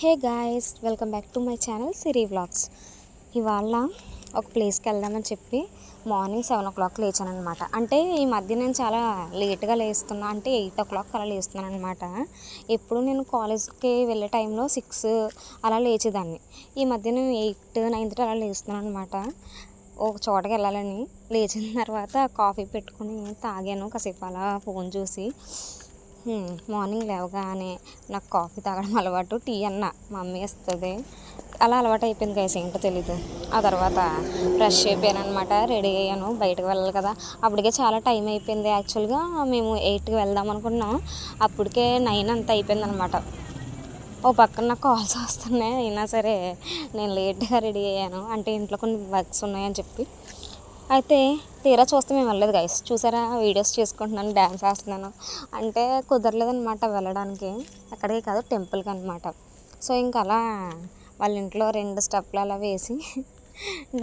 Hey guys, welcome back to my channel Siri vlogs. ఇవాళ ఒక ప్లేస్కి వెళ్దామని చెప్పి మార్నింగ్ 7 o'clock లేచాను అనమాట. అంటే ఈ మధ్య నేను చాలా లేట్గా లేస్తున్నా, అంటే 8 o'clock అలా లేస్తున్నాను అనమాట. ఎప్పుడు నేను కాలేజ్కి వెళ్ళే టైంలో 6 అలా లేచేదాన్ని. ఈ మధ్య నేను 8, 9 అలా లేస్తున్నాను అనమాట. ఒక చోటకి వెళ్ళాలని లేచిన తర్వాత కాఫీ పెట్టుకుని తాగాను. కాసేపు అలా ఫోన్ చూసి మార్నింగ్ లేవగానే నాకు కాఫీ తాగడం అలవాటు. టీ అన్న మా మమ్మీ ఇస్తుంది, అలా అలవాటు అయిపోయింది గైస్, ఏంటో తెలీదు. ఆ తర్వాత ఫ్రెష్ అయిపోయాను అనమాట, రెడీ అయ్యాను, బయటకు వెళ్ళాలి కదా. అప్పటికే చాలా టైం అయిపోయింది. యాక్చువల్గా మేము 8కి వెళ్దాం అనుకున్నాం, అప్పటికే 9 అంత అయిపోయింది అనమాట. ఓ పక్కన నాకు కాల్స్ వస్తున్నాయి, అయినా సరే నేను లేట్గా రెడీ అయ్యాను, అంటే ఇంట్లో కొన్ని వర్క్స్ ఉన్నాయని చెప్పి. అయితే తీరా చూస్తే మేము వెళ్ళలేదు గైస్. చూసారా, వీడియోస్ చేసుకుంటున్నాను, డ్యాన్స్ వేస్తున్నాను, అంటే కుదరలేదనమాట వెళ్ళడానికి. ఎక్కడికి కాదు, టెంపుల్కి అనమాట. సో ఇంకా అలా వాళ్ళ ఇంట్లో 2 స్టెప్లు అలా వేసి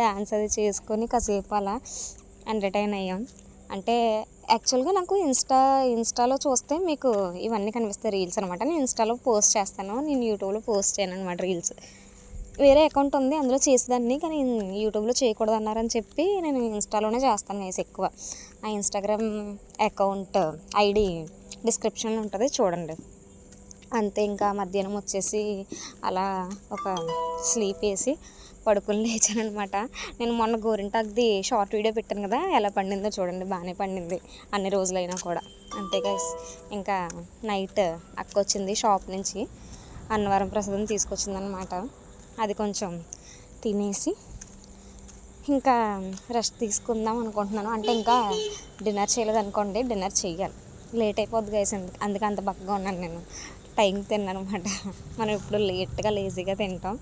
డ్యాన్స్ అది చేసుకొని కాసేపు అలా ఎంటర్టైన్ అయ్యాం. అంటే యాక్చువల్గా నాకు ఇన్స్టాలో చూస్తే మీకు ఇవన్నీ కనిపిస్తాయి, రీల్స్ అనమాట. నేను ఇన్స్టాలో పోస్ట్ చేస్తాను, నేను యూట్యూబ్లో పోస్ట్ చేయను అనమాట రీల్స్. వేరే అకౌంట్ ఉంది, అందులో చేసేదాన్ని, కానీ యూట్యూబ్లో చేయకూడదు అన్నారని చెప్పి నేను ఇన్స్టాలోనే చేస్తాను గైస్ ఎక్కువ. ఆ ఇన్స్టాగ్రామ్ అకౌంట్ ఐడి డిస్క్రిప్షన్లో ఉంటుంది, చూడండి. అంతే. ఇంకా మధ్యాహ్నం వచ్చేసి అలా ఒక స్లీప్ వేసి పడుకుని లేచాను అనమాట. నేను మొన్న గోరింటాక్ది షార్ట్ వీడియో పెట్టాను కదా, ఎలా పండిందో చూడండి, బాగానే పండింది అన్ని రోజులైనా కూడా. అంతే గైస్. ఇంకా నైట్ అక్క వచ్చింది షాప్ నుంచి, అన్నవరం ప్రసాదం తీసుకొచ్చిందనమాట. అది కొంచెం తినేసి ఇంకా రెస్ట్ తీసుకుందాం అనుకుంటున్నాను. అంటే ఇంకా డిన్నర్ చేయలేదు అనుకోండి, డిన్నర్ చెయ్యాలి, లేట్ అయిపోద్ది గైస్. అందుకే అంత బక్కగా ఉన్నాను నేను, టైంకి తిన్నాను అనమాట. మనం ఇప్పుడు లేట్గా లేజీగా తింటాం.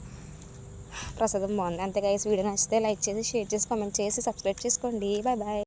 ప్రసాదం బాగుంది. అంతే గైస్. వీడియో నచ్చితే లైక్ చేసి, షేర్ చేసి, కామెంట్ చేసి, సబ్స్క్రైబ్ చేసుకోండి. Bye bye.